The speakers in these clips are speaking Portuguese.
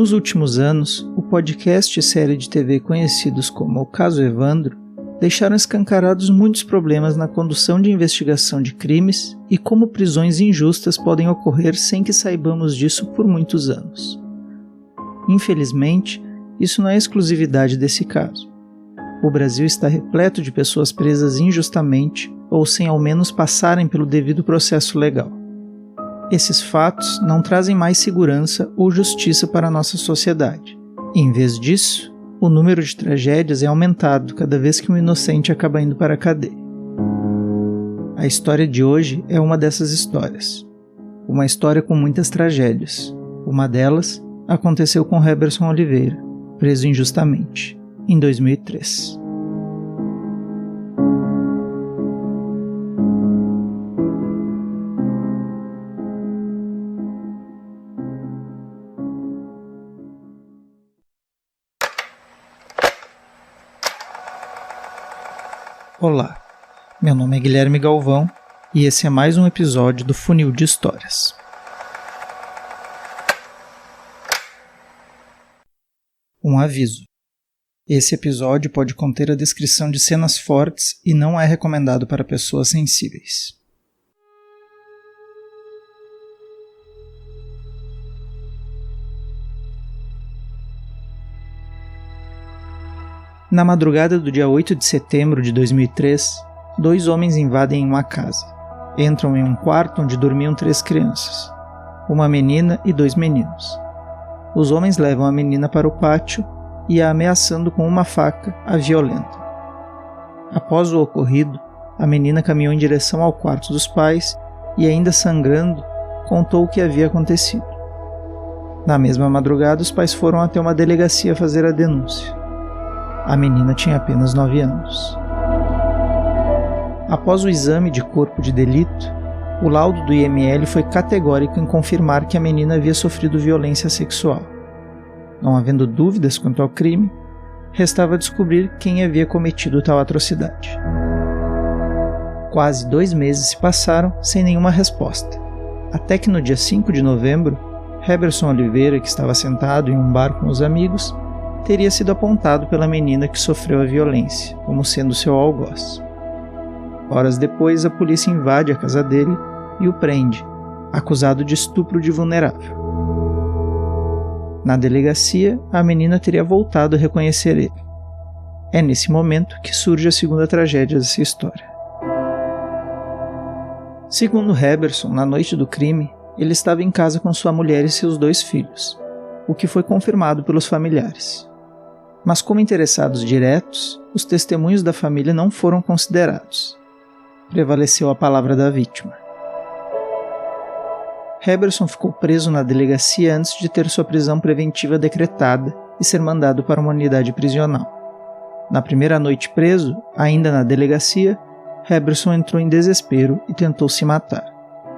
Nos últimos anos, o podcast e série de TV conhecidos como O Caso Evandro deixaram escancarados muitos problemas na condução de investigação de crimes e como prisões injustas podem ocorrer sem que saibamos disso por muitos anos. Infelizmente, isso não é exclusividade desse caso. O Brasil está repleto de pessoas presas injustamente ou sem ao menos passarem pelo devido processo legal. Esses fatos não trazem mais segurança ou justiça para a nossa sociedade. Em vez disso, o número de tragédias é aumentado cada vez que um inocente acaba indo para a cadeia. A história de hoje é uma dessas histórias. Uma história com muitas tragédias. Uma delas aconteceu com Heberson Oliveira, preso injustamente, em 2003. Olá, meu nome é Guilherme Galvão e esse é mais um episódio do Funil de Histórias. Um aviso. Esse episódio pode conter a descrição de cenas fortes e não é recomendado para pessoas sensíveis. Na madrugada do dia 8 de setembro de 2003, 2 homens invadem uma casa. Entram em um quarto onde dormiam 3 crianças, uma menina e 2 meninos. Os homens levam a menina para o pátio e, a ameaçando com uma faca, a violentam. Após o ocorrido, a menina caminhou em direção ao quarto dos pais e, ainda sangrando, contou o que havia acontecido. Na mesma madrugada, os pais foram até uma delegacia fazer a denúncia. A menina tinha apenas 9 anos. Após o exame de corpo de delito, o laudo do IML foi categórico em confirmar que a menina havia sofrido violência sexual. Não havendo dúvidas quanto ao crime, restava descobrir quem havia cometido tal atrocidade. Quase 2 meses se passaram sem nenhuma resposta, até que no dia 5 de novembro, Heberson Oliveira, que estava sentado em um bar com os amigos, teria sido apontado pela menina que sofreu a violência, como sendo seu algoz. Horas depois, a polícia invade a casa dele e o prende, acusado de estupro de vulnerável. Na delegacia, a menina teria voltado a reconhecer ele. É nesse momento que surge a segunda tragédia dessa história. Segundo Heberson, na noite do crime, ele estava em casa com sua mulher e seus 2 filhos, o que foi confirmado pelos familiares. Mas como interessados diretos, os testemunhos da família não foram considerados. Prevaleceu a palavra da vítima. Heberson ficou preso na delegacia antes de ter sua prisão preventiva decretada e ser mandado para uma unidade prisional. Na primeira noite preso, ainda na delegacia, Heberson entrou em desespero e tentou se matar,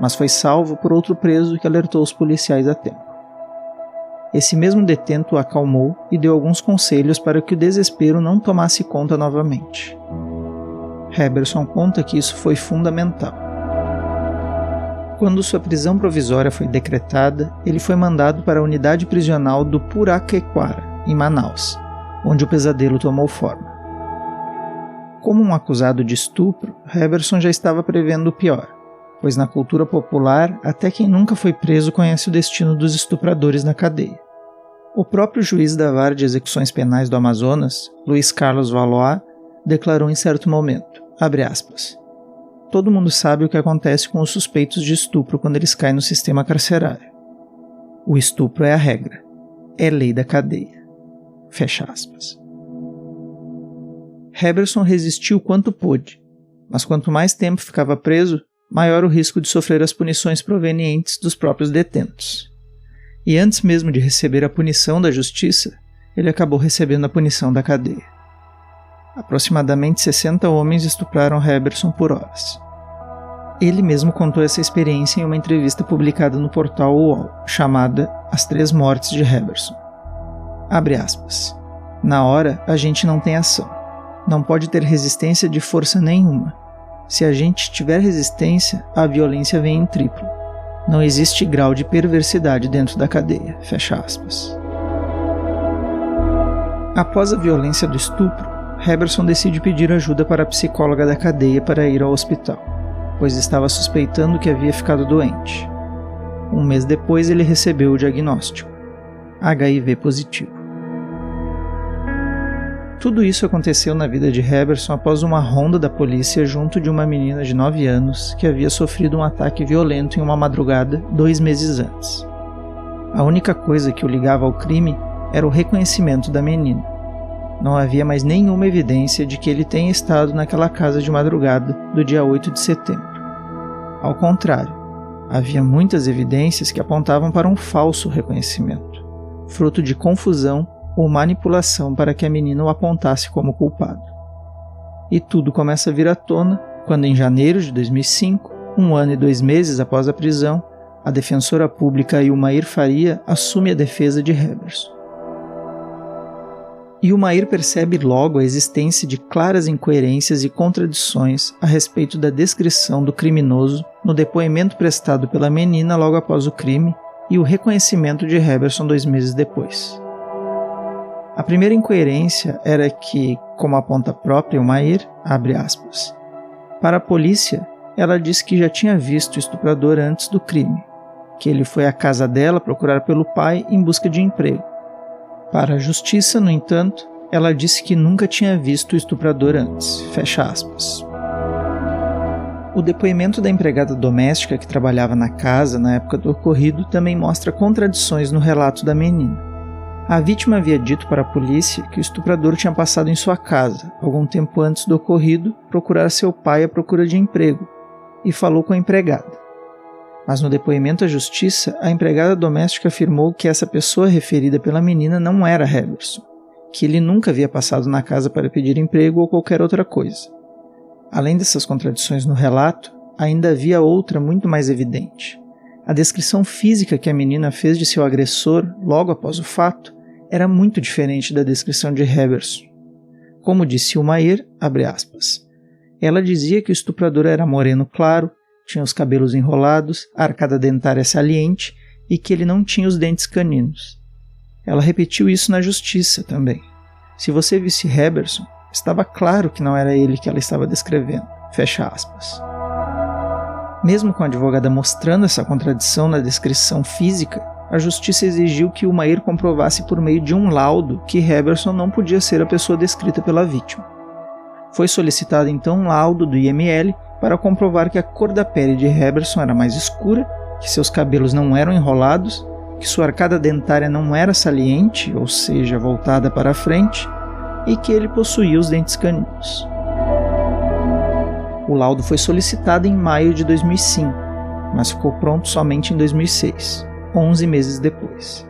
mas foi salvo por outro preso que alertou os policiais a tempo. Esse mesmo detento o acalmou e deu alguns conselhos para que o desespero não tomasse conta novamente. Heberson conta que isso foi fundamental. Quando sua prisão provisória foi decretada, ele foi mandado para a unidade prisional do Puraquequara, em Manaus, onde o pesadelo tomou forma. Como um acusado de estupro, Heberson já estava prevendo o pior, pois na cultura popular, até quem nunca foi preso conhece o destino dos estupradores na cadeia. O próprio juiz da Vara de Execuções Penais do Amazonas, Luiz Carlos Valois, declarou em certo momento, abre aspas, todo mundo sabe o que acontece com os suspeitos de estupro quando eles caem no sistema carcerário. O estupro é a regra, é lei da cadeia. Fecha aspas. Heberson resistiu quanto pôde, mas quanto mais tempo ficava preso, maior o risco de sofrer as punições provenientes dos próprios detentos. E antes mesmo de receber a punição da justiça, ele acabou recebendo a punição da cadeia. Aproximadamente 60 homens estupraram Heberson por horas. Ele mesmo contou essa experiência em uma entrevista publicada no portal UOL, chamada As 3 Mortes de Heberson. Abre aspas. Na hora, a gente não tem ação. Não pode ter resistência de força nenhuma. Se a gente tiver resistência, a violência vem em triplo. Não existe grau de perversidade dentro da cadeia. Fecha aspas. Após a violência do estupro, Heberson decide pedir ajuda para a psicóloga da cadeia para ir ao hospital, pois estava suspeitando que havia ficado doente. Um mês depois, ele recebeu o diagnóstico: HIV positivo. Tudo isso aconteceu na vida de Heberson após uma ronda da polícia junto de uma menina de 9 anos que havia sofrido um ataque violento em uma madrugada 2 meses antes. A única coisa que o ligava ao crime era o reconhecimento da menina. Não havia mais nenhuma evidência de que ele tenha estado naquela casa de madrugada do dia 8 de setembro. Ao contrário, havia muitas evidências que apontavam para um falso reconhecimento, fruto de confusão ou manipulação para que a menina o apontasse como culpado. E tudo começa a vir à tona quando, em janeiro de 2005, 1 ano e 2 meses após a prisão, a defensora pública Ilmair Faria assume a defesa de Heberson. Ilmair percebe logo a existência de claras incoerências e contradições a respeito da descrição do criminoso no depoimento prestado pela menina logo após o crime e o reconhecimento de Heberson 2 meses depois. A primeira incoerência era que, como aponta a própria Ilmair, abre aspas, para a polícia, ela disse que já tinha visto o estuprador antes do crime, que ele foi à casa dela procurar pelo pai em busca de emprego. Para a justiça, no entanto, ela disse que nunca tinha visto o estuprador antes, fecha aspas. O depoimento da empregada doméstica que trabalhava na casa na época do ocorrido também mostra contradições no relato da menina. A vítima havia dito para a polícia que o estuprador tinha passado em sua casa, algum tempo antes do ocorrido, procurar seu pai à procura de emprego, e falou com a empregada. Mas no depoimento à justiça, a empregada doméstica afirmou que essa pessoa referida pela menina não era Heberson, que ele nunca havia passado na casa para pedir emprego ou qualquer outra coisa. Além dessas contradições no relato, ainda havia outra muito mais evidente. A descrição física que a menina fez de seu agressor logo após o fato era muito diferente da descrição de Heberson. Como disse Ilmair, abre aspas, ela dizia que o estuprador era moreno claro, tinha os cabelos enrolados, a arcada dentária saliente e que ele não tinha os dentes caninos. Ela repetiu isso na justiça também. Se você visse Heberson, estava claro que não era ele que ela estava descrevendo. Fecha aspas. Mesmo com a advogada mostrando essa contradição na descrição física, a justiça exigiu que Ilmair comprovasse por meio de um laudo que Heberson não podia ser a pessoa descrita pela vítima. Foi solicitado então um laudo do IML para comprovar que a cor da pele de Heberson era mais escura, que seus cabelos não eram enrolados, que sua arcada dentária não era saliente, ou seja, voltada para a frente, e que ele possuía os dentes caninos. O laudo foi solicitado em maio de 2005, mas ficou pronto somente em 2006, 11 meses depois.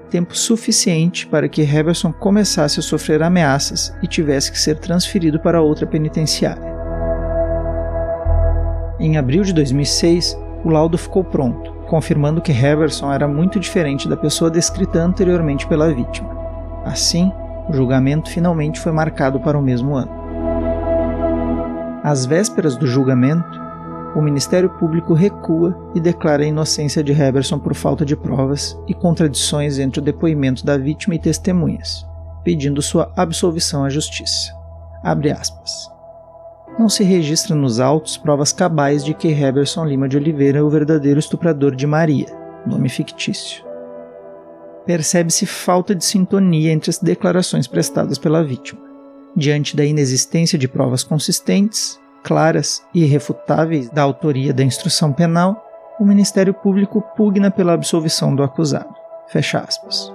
Tempo suficiente para que Heberson começasse a sofrer ameaças e tivesse que ser transferido para outra penitenciária. Em abril de 2006, o laudo ficou pronto, confirmando que Heberson era muito diferente da pessoa descrita anteriormente pela vítima. Assim, o julgamento finalmente foi marcado para o mesmo ano. Às vésperas do julgamento, o Ministério Público recua e declara a inocência de Heberson por falta de provas e contradições entre o depoimento da vítima e testemunhas, pedindo sua absolvição à justiça. Abre aspas. Não se registra nos autos provas cabais de que Heberson Lima de Oliveira é o verdadeiro estuprador de Maria, nome fictício. Percebe-se falta de sintonia entre as declarações prestadas pela vítima. Diante da inexistência de provas consistentes, claras e irrefutáveis da autoria da instrução penal, o Ministério Público pugna pela absolvição do acusado. Fecha aspas.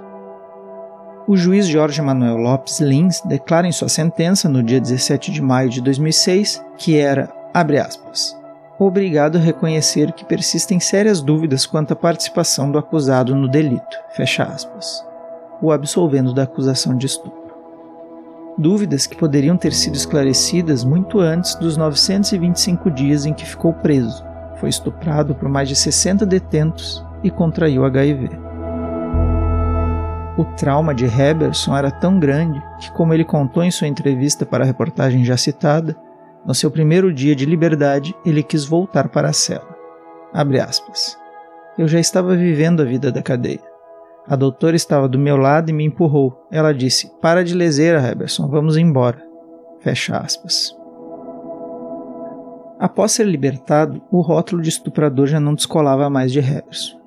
O juiz Jorge Manuel Lopes Lins declara em sua sentença, no dia 17 de maio de 2006, que era, abre aspas, obrigado a reconhecer que persistem sérias dúvidas quanto à participação do acusado no delito, fecha aspas, o absolvendo da acusação de estupro. Dúvidas que poderiam ter sido esclarecidas muito antes dos 925 dias em que ficou preso, foi estuprado por mais de 60 detentos e contraiu HIV. O trauma de Heberson era tão grande que, como ele contou em sua entrevista para a reportagem já citada, no seu primeiro dia de liberdade, ele quis voltar para a cela. Abre aspas. Eu já estava vivendo a vida da cadeia. A doutora estava do meu lado e me empurrou. Ela disse: para de leseira, Heberson, vamos embora. Fecha aspas. Após ser libertado, o rótulo de estuprador já não descolava mais de Heberson.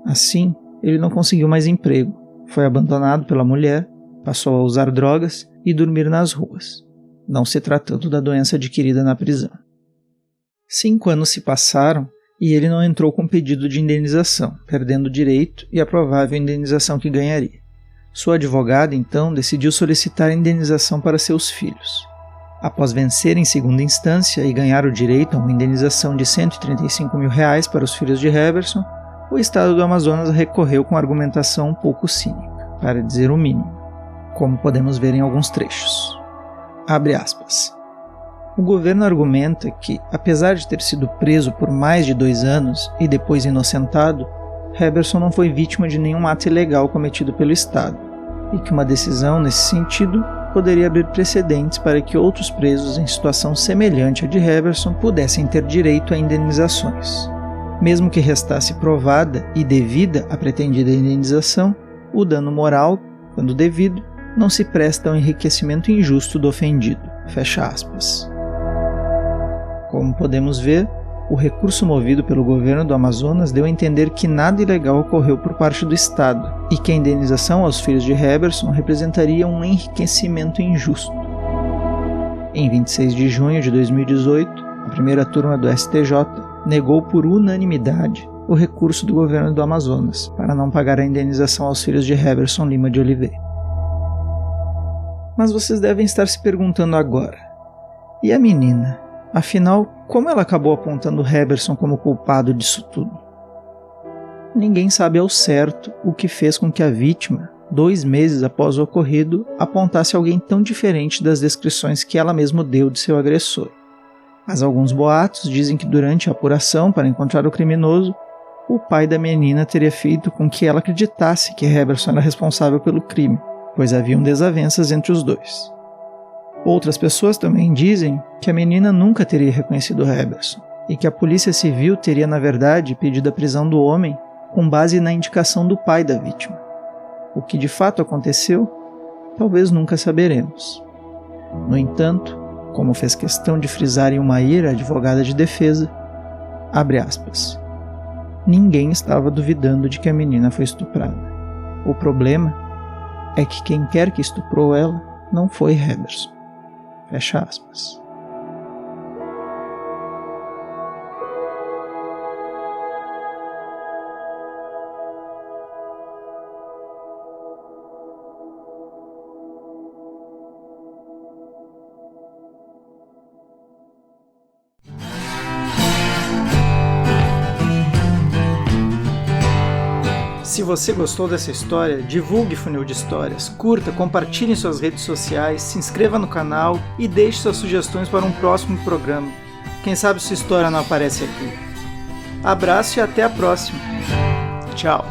Assim, ele não conseguiu mais emprego, foi abandonado pela mulher, passou a usar drogas e dormir nas ruas, não se tratando da doença adquirida na prisão. 5 anos se passaram e ele não entrou com pedido de indenização, perdendo o direito e a provável indenização que ganharia. Sua advogada, então, decidiu solicitar indenização para seus filhos. Após vencer em segunda instância e ganhar o direito a uma indenização de R$135 mil para os filhos de Heberson, o estado do Amazonas recorreu com argumentação um pouco cínica, para dizer o mínimo, como podemos ver em alguns trechos. Abre aspas. O governo argumenta que, apesar de ter sido preso por mais de 2 anos e depois inocentado, Heberson não foi vítima de nenhum ato ilegal cometido pelo Estado, e que uma decisão nesse sentido poderia abrir precedentes para que outros presos em situação semelhante à de Heberson pudessem ter direito a indenizações. Mesmo que restasse provada e devida a pretendida indenização, o dano moral, quando devido, não se presta ao enriquecimento injusto do ofendido. Fecha aspas. Como podemos ver, o recurso movido pelo governo do Amazonas deu a entender que nada ilegal ocorreu por parte do Estado e que a indenização aos filhos de Heberson representaria um enriquecimento injusto. Em 26 de junho de 2018, a primeira turma do STJ negou por unanimidade o recurso do governo do Amazonas para não pagar a indenização aos filhos de Heberson Lima de Oliveira. Mas vocês devem estar se perguntando agora, e a menina? Afinal, como ela acabou apontando Heberson como culpado disso tudo? Ninguém sabe ao certo o que fez com que a vítima, 2 meses após o ocorrido, apontasse alguém tão diferente das descrições que ela mesma deu de seu agressor. Mas alguns boatos dizem que durante a apuração para encontrar o criminoso, o pai da menina teria feito com que ela acreditasse que Heberson era responsável pelo crime, pois haviam desavenças entre os dois. Outras pessoas também dizem que a menina nunca teria reconhecido Heberson e que a polícia civil teria, na verdade, pedido a prisão do homem com base na indicação do pai da vítima. O que de fato aconteceu, talvez nunca saberemos. No entanto, como fez questão de frisar em Umair, a advogada de defesa, abre aspas, ninguém estava duvidando de que a menina foi estuprada. O problema é que quem quer que estuprou ela não foi Heberson. Fecha aspas. Se você gostou dessa história, divulgue Funil de Histórias, curta, compartilhe em suas redes sociais, se inscreva no canal e deixe suas sugestões para um próximo programa. Quem sabe sua história não aparece aqui. Abraço e até a próxima. Tchau.